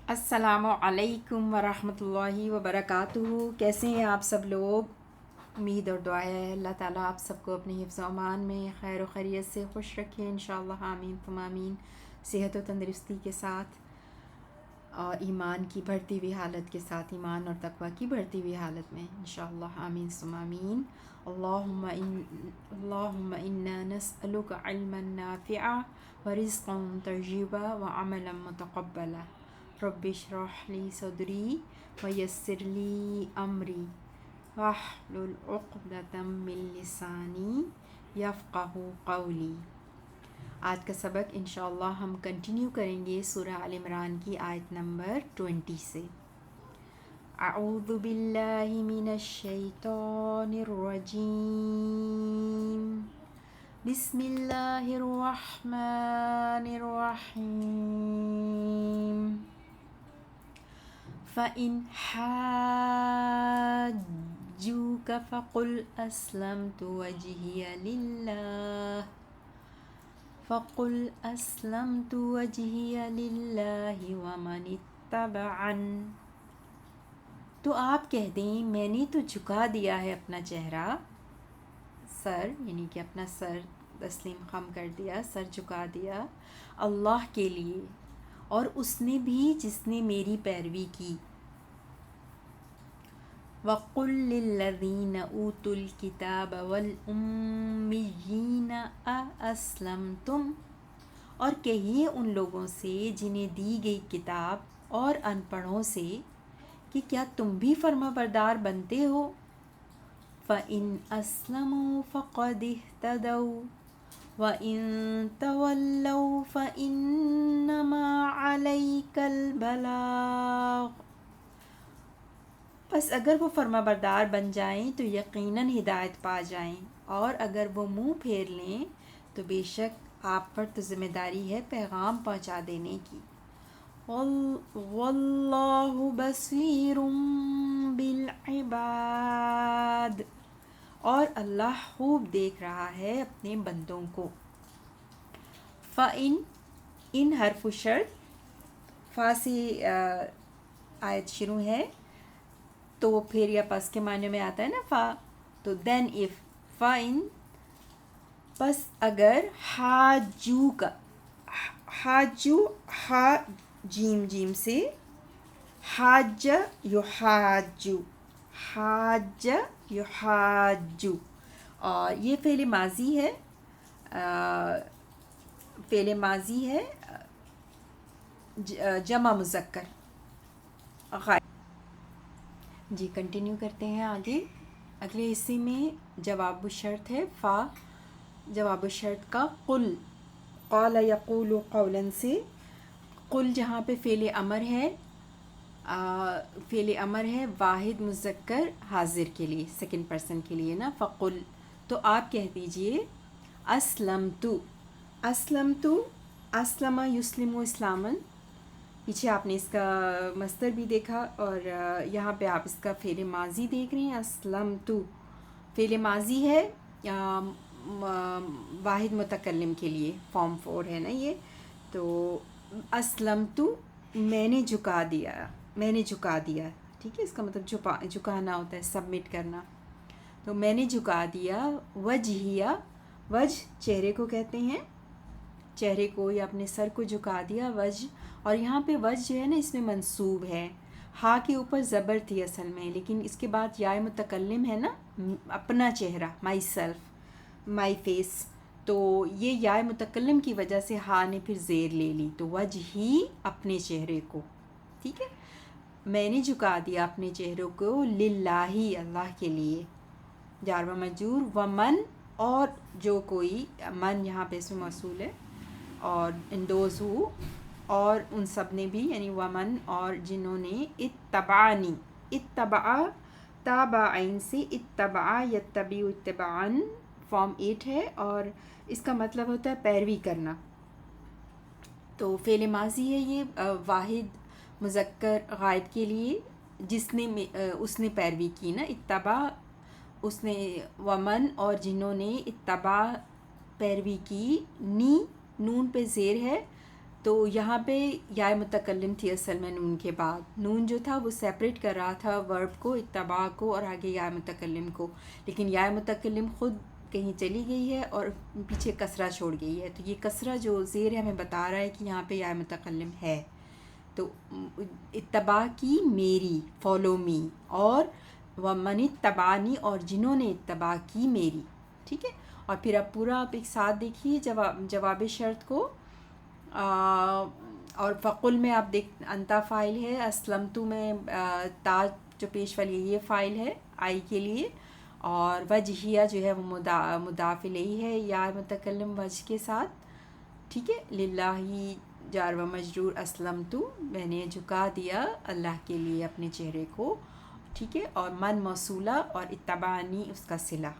السلام علیکم ورحمۃ اللہ وبرکاتہ۔ کیسے ہیں آپ سب لوگ؟ امید اور دعا ہے اللہ تعالیٰ آپ سب کو اپنے حفظ و امان میں خیر و خیریت سے خوش رکھیں انشاءاللہ، آمین ثم آمین۔ صحت و تندرستی کے ساتھ اور ایمان کی بڑھتی ہوئی حالت کے ساتھ، ایمان اور تقوی کی بڑھتی ہوئی حالت میں انشاءاللہ، آمین ثم آمین۔ اللہم انا نسألک علما نافعا ورزقا طیبا وعملا متقبلا، رب اشرح لی صدری ویسر لی امری واحلل عقدۃ من لسانی یفقہوا قولی۔ آج کا سبق انشاءاللہ ہم کنٹینیو کریں گے سورہ آل عمران کی آیت نمبر 20 سے۔ اعوذ باللہ من الشیطان الرجیم، بسم اللہ الرحمن الرحیم۔ فَإِنْ حَاجُّوكَ فَقُلْ أَسْلَمْتُ وَجْهِيَ لِلَّهِ وَمَنِ اتَّبَعَنِ۔ تو آپ کہہ دیں میں نے تو جھکا دیا ہے اپنا چہرہ، سر یعنی کہ اپنا سر تسلیم خم کر دیا، سر جھکا دیا اللہ کے لیے اور اس نے بھی جس نے میری پیروی کی۔ وَقُلْ لِلَّذِينَ أُوتُوا الْكِتَابَ وَالْأُمِّيِّينَ أَأَسْلَمْتُمْ، اور کہیے ان لوگوں سے جنہیں دی گئی کتاب اور ان پڑھوں سے کہ کیا تم بھی فرما بردار بنتے ہو؟ فَإِنْ أَسْلَمُوا فَقَدِ اهْتَدَوْا وَإِن تَوَلَّوْا فَإِنَّمَا عَلَيْكَ الْبَلَاغُ۔ بس اگر وہ فرما بردار بن جائیں تو یقیناً ہدایت پا جائیں، اور اگر وہ منہ پھیر لیں تو بے شک آپ پر تو ذمہ داری ہے پیغام پہنچا دینے کی۔ واللہ بصیر بالعباد، اور اللہ خوب دیکھ رہا ہے اپنے بندوں کو۔ فَإِن، ان حرف شرط، فا سے آیت شروع ہے تو پھر یا پس کے معنی میں آتا ہے نا فا، تو دین اف، فَإِن پس اگر، حاجو کا، حاجو ہا جیم جیم سے، حاج یحاجو، حاج یحاجو، اور یہ فعل ماضی ہے، فعل ماضی ہے جمع مذکر غائب۔ جی کنٹینیو کرتے ہیں آگے۔ اگلے حصے میں جواب الشرط ہے فا، جواب الشرط کا قل، قال یقول قولا سے، قل جہاں پہ فعل امر ہے، فعل امر ہے واحد مذکر حاضر کے لیے، سیکنڈ پرسن کے لیے نا، فقل تو آپ کہہ دیجئے اسلمتو، اسلمتو، اسلم یسلم اسلاما، پیچھے آپ نے اس کا مصدر بھی دیکھا اور یہاں پہ آپ اس کا فعل ماضی دیکھ رہے ہیں، اسلمتو فعل ماضی ہے واحد متکلم کے لیے، فارم 4 ہے نا یہ، تو اسلمتو میں نے جھکا دیا، میں نے جھکا دیا، ٹھیک ہے، اس کا مطلب جھکانا ہوتا ہے، سبمٹ کرنا، تو میں نے جھکا دیا وجہیہ، وجہ چہرے کو کہتے ہیں، چہرے کو یا اپنے سر کو جھکا دیا وجہ، اور یہاں پہ وجہ جو ہے نا اس میں منصوب ہے، ہا کے اوپر زبر تھی اصل میں، لیکن اس کے بعد یا متکلم ہے نا، اپنا چہرہ، مائی سیلف، مائی فیس، تو یہ یا متکلم کی وجہ سے ہا نے پھر زیر لے لی، تو وجہ ہی اپنے چہرے کو، ٹھیک ہے، میں نے جھکا دیا اپنے چہروں کو للہ اللہ کے لیے، جار و مجرور، ومن اور جو کوئی، من یہاں پہ اسم موصول ہے، اور اندوز ہو اور ان سب نے بھی، یعنی ومن اور جنہوں نے، اتبعنی، اتبع تابعین سے، اتبع یتبع اتبعن فارم 8 ہے، اور اس کا مطلب ہوتا ہے پیروی کرنا، تو فعل ماضی ہے یہ واحد مذکر غائب کے لیے، جس نے اس نے پیروی کی نا، اتبع اس نے، ومن اور جنہوں نے، اتبع پیروی کی، نی نون پہ زیر ہے، تو یہاں پہ یا متکلم تھی اصل میں نون کے بعد، نون جو تھا وہ سیپریٹ کر رہا تھا ورب کو، اتباع کو، اور آگے یا متکلم کو، لیکن یا متکلم خود کہیں چلی گئی ہے اور پیچھے کسرہ چھوڑ گئی ہے، تو یہ کسرہ جو زیر ہے ہمیں بتا رہا ہے کہ یہاں پہ یا متکلم ہے. تو اتباع کی میری، فالو می، اور ومن اتبعنی، اور جنہوں نے اتباع کی میری. ٹھیک ہے، اور پھر اب پورا آپ ایک ساتھ دیکھیے جواب شرط کو. اور فقل میں آپ انتا فائل ہے، اسلمتو میں تا جو پیش والی یہ فائل ہے آئی کے لیے، اور وجہیہ جو ہے وہ مضاف الیہ ہے یا متکلم وجہ کے ساتھ. ٹھیک ہے، للہ جار و مجرور، اسلمتو میں نے جھکا دیا اللہ کے لیے اپنے چہرے کو. ٹھیک ہے، اور من موصولہ، اور اتبعنی اس کا صلہ.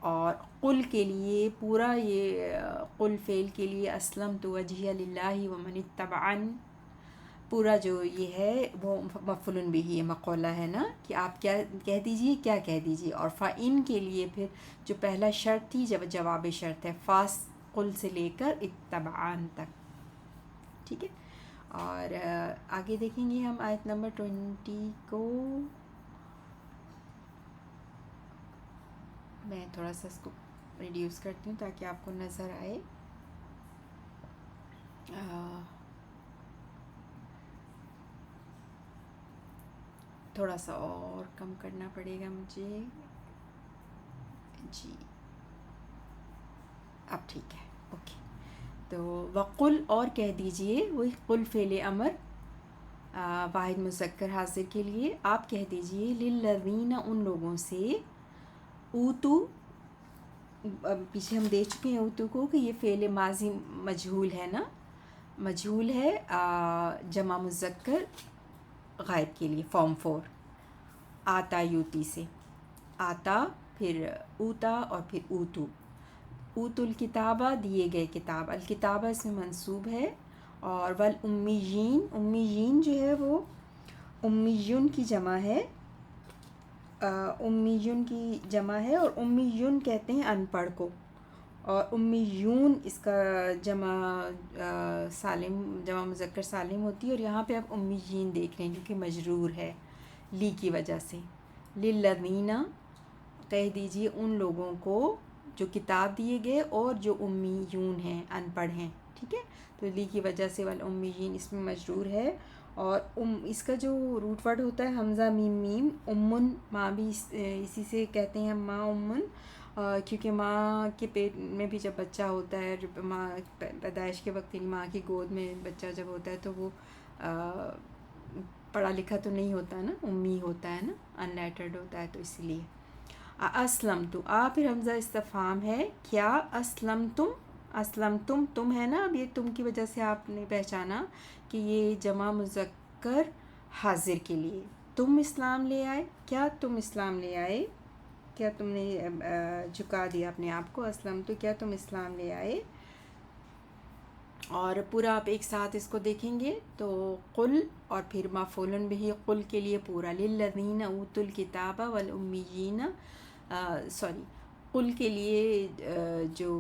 اور قل کے لیے پورا یہ قل فعل کے لیے اسلمت وجہیہ للہ ومن اتبعن، پورا جو یہ ہے وہ مفعول بہ مقولہ ہے نا، کہ آپ کیا کہہ دیجئے، کیا کہہ دیجئے. اور فَإِن کے لیے پھر جو پہلا شرط تھی جب جواب شرط ہے، فاس قل سے لے کر اتبعن تک. ٹھیک ہے، اور آگے دیکھیں گے ہم آیت نمبر 20 کو. میں تھوڑا سا اس کو ریڈیوس کرتی ہوں تاکہ آپ کو نظر آئے. تھوڑا سا اور کم کرنا پڑے گا مجھے. جی اب ٹھیک ہے، اوکے. تو وقل، اور کہہ دیجئے، وہی قل فعل امر واحد مذکر حاضر کے لیے، آپ کہہ دیجئے للذین، ان لوگوں سے، اوتو، پیچھے ہم دیکھ چکے ہیں اوتو کو کہ یہ فعل ماضی مجہول ہے نا، مجہول ہے جمع مذکر غائب کے لیے، فارم 4 آتا یوتی سے. آتا، پھر اوتا، اور پھر اوتو. اوتو الکتابہ، دیے گئے کتاب، الکتابہ اس میں منصوب ہے. اور والامیین، امیین جو ہے وہ امیون کی جمع ہے، امیون کی جمع ہے، اور امیون کہتے ہیں ان پڑھ کو. اور امیون اس کا جمع سالم، جمع مذکر سالم ہوتی ہے. اور یہاں پہ آپ امیین دیکھ رہے ہیں کیونکہ مجرور ہے لی کی وجہ سے. للذین، کہہ دیجیے ان لوگوں کو جو کتاب دیے گئے اور جو امیون ہیں، ان پڑھ ہیں. ٹھیک ہے، تو لی کی وجہ سے والامیین اس میں مجرور ہے. اور اس کا جو روٹ ورڈ ہوتا ہے حمزہ میم میم، امن، ماں بھی اسی سے کہتے ہیں ماں امن، کیونکہ ماں کے پیٹ میں بھی جب بچہ ہوتا ہے، جب ماں پیدائش کے وقت، یعنی ماں کی گود میں بچہ جب ہوتا ہے تو وہ پڑھا لکھا تو نہیں ہوتا نا، امی ہوتا ہے نا، ان لیٹرڈ ہوتا ہے، تو اسی لیے. اسلم تو، پھر حمزہ استفہام ہے، کیا اسلم تم، اسلم تم ہے نا، اب یہ تم کی وجہ سے آپ نے پہچانا کہ یہ جمع مذکر حاضر کے لیے. تم اسلام لے آئے، کیا تم اسلام لے آئے، کیا تم نے جھکا دیا اپنے آپ کو، اسلم تو کیا تم اسلام لے آئے. اور پورا آپ ایک ساتھ اس کو دیکھیں گے تو قل، اور پھر مفعول بہ قل کے لیے پورا للذین اوتوا الکتاب والامیین، سوری، قل کے لیے جو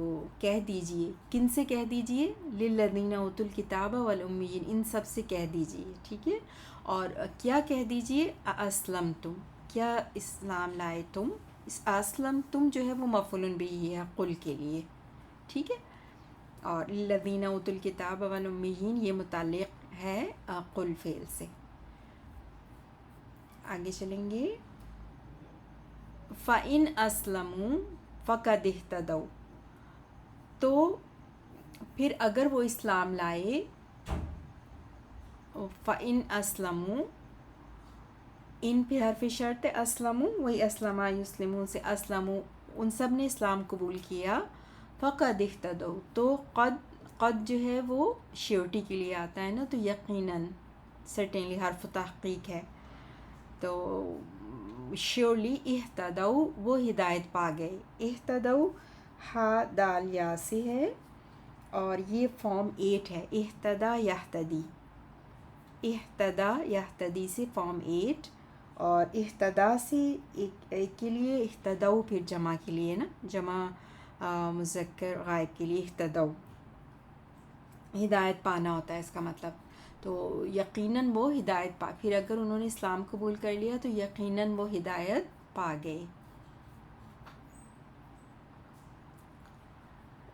کہہ دیجئے، کن سے کہہ دیجئے، للذین اوتوا الکتاب والامیین، ان سب سے کہہ دیجئے. ٹھیک ہے، اور کیا کہہ دیجئے، اسلم تم، کیا اسلام لائے تم. اسلم تم جو ہے وہ مفعول بہ ہے قل کے لیے. ٹھیک ہے، اور للذین اوتوا الکتاب والامیین یہ متعلق ہے قل فعل سے. آگے چلیں گے. فَإِنْ أَسْلَمُوا فَقَدِ اهْتَدَوْا، تو پھر اگر وہ اسلام لائے، فَإِنْ أَسْلَمُوا، ان پہ حرف شرط ہے، اسلموا وہی اسلم یسلمون سے، اسلموا ان سب نے اسلام قبول کیا. فقد اهتدوا، تو قد جو ہے وہ شیورٹی کے لیے آتا ہے نا، تو یقیناً، سرٹینلی حرف تحقیق ہے، تو شیورلی اہتدوا وہ ہدایت پا گئے. اہتدوا ہا دال یا سے ہے، اور یہ فارم 8 ہے، اہتدا یہتدی، اہتدا یہتدی سے فارم 8. اور اہتدا سے ایک کے لیے، اہتدوا پھر جمع کے لیے نا، جمع مذکر غائب کے لیے اہتدوا. ہدایت پانا ہوتا ہے اس کا مطلب. تو یقیناً وہ ہدایت پھر اگر انہوں نے اسلام قبول کر لیا تو یقیناً وہ ہدایت پا گئے.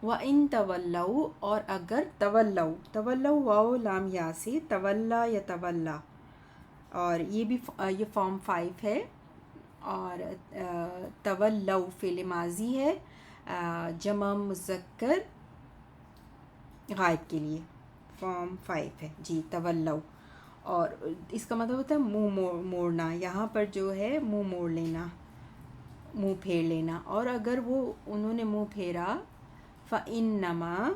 وَإِن تَوَلَّوْا اور اگر تولو واو لام یا سے تولا یا تولا، اور یہ بھی یہ فارم 5 ہے. اور تولو فعل ماضی ہے جمع مذکر غائب کے لیے، فارم 5 ہے جی تولو. اور اس کا مطلب ہوتا ہے منہ موڑنا، یہاں پر جو ہے منہ موڑ لینا، منہ پھیر لینا. اور اگر وہ انہوں نے منہ پھیرا فَإِنَّمَا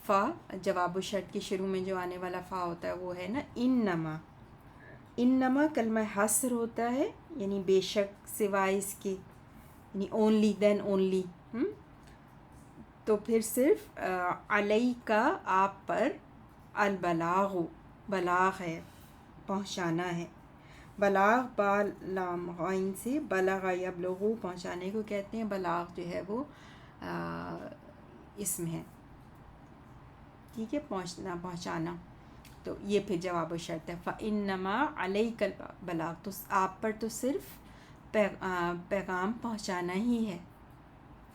فا جواب الشرط کے شروع میں جو آنے والا فا ہوتا ہے وہ ہے نا انما. انما کلمہ حصر ہوتا ہے، یعنی بے شک، سوائے اس کے، یعنی اونلی، دین اونلی. تو پھر صرف علیہ کا آپ پر، البلاغ بلاغ ہے، پہنچانا ہے. بلاغ با لام غین سے بلغ یبلغ پہنچانے کو کہتے ہیں. بلاغ جو ہے وہ اسم ہے، ٹھیک ہے، پہنچانا. تو یہ پھر جواب و شرط ہے. فَإِنَّمَا عَلَيْكَ الْبَلَاغُ، تو آپ پر تو صرف پیغام پہنچانا ہی ہے،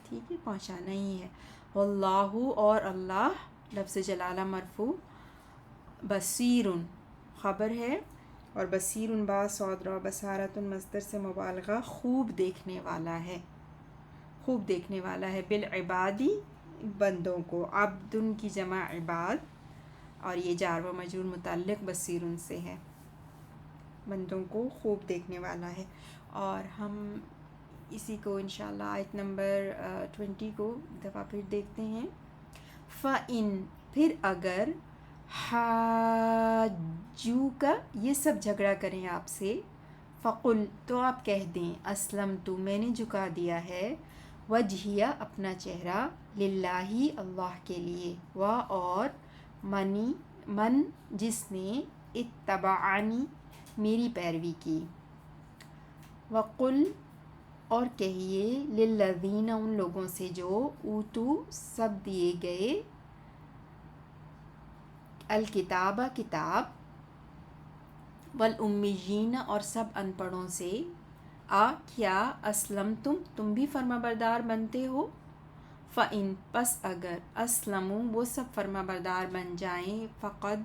ٹھیک ہے، پہنچانا ہی ہے. واللہ اور اللہ، لفظ جلالہ مرفوع، بصیر خبر ہے، اور بصیر با صاد را بصارت مصدر سے مبالغہ، خوب دیکھنے والا ہے، خوب دیکھنے والا ہے. بالعبادی بندوں کو، عبد کی جمع عباد، اور یہ جار و مجرور متعلق بصیر سے ہے، بندوں کو خوب دیکھنے والا ہے. اور ہم اسی کو انشاءاللہ آیت نمبر 20 کو دفعہ پھر دیکھتے ہیں. فَإِن پھر اگر، حاجوک یہ سب جھگڑا کریں آپ سے، فقل تو آپ کہہ دیں، اسلمت میں نے جھکا دیا ہے، وجہیہ اپنا چہرہ، للہ اللہ کے لیے، اور من جس نے، اتبعنی میری پیروی کی. وقل اور کہیے، للذین ان لوگوں سے جو، اوتو سب دیے گئے، الکتاب کتاب، والامیین اور سب ان پڑھوں سے، کیا اسلمتم تم بھی فرما بردار بنتے ہو. فَإِن پس اگر، اسلموا وہ سب فرما بردار بن جائیں، فقد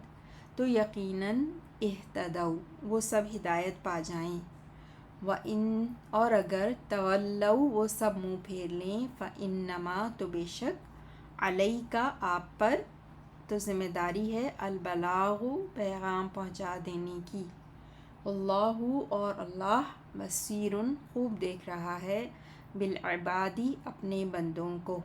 تو یقیناً، اہتدوا وہ سب ہدایت پا جائیں. وَإِن اور اگر، تولوا وہ سب منہ پھیر لیں، فَإِنَّمَا تو بے شک، علیک آپ پر تو ذمہ داری ہے، البلاغ پیغام پہنچا دینے کی. اللہ اور اللہ، بصیر خوب دیکھ رہا ہے، بالعبادی اپنے بندوں کو.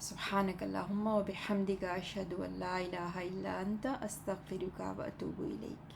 سبحانک اللہم و بحمدک، اشہد ان لا الہ الا انت، استغفرک و اتوب الیک.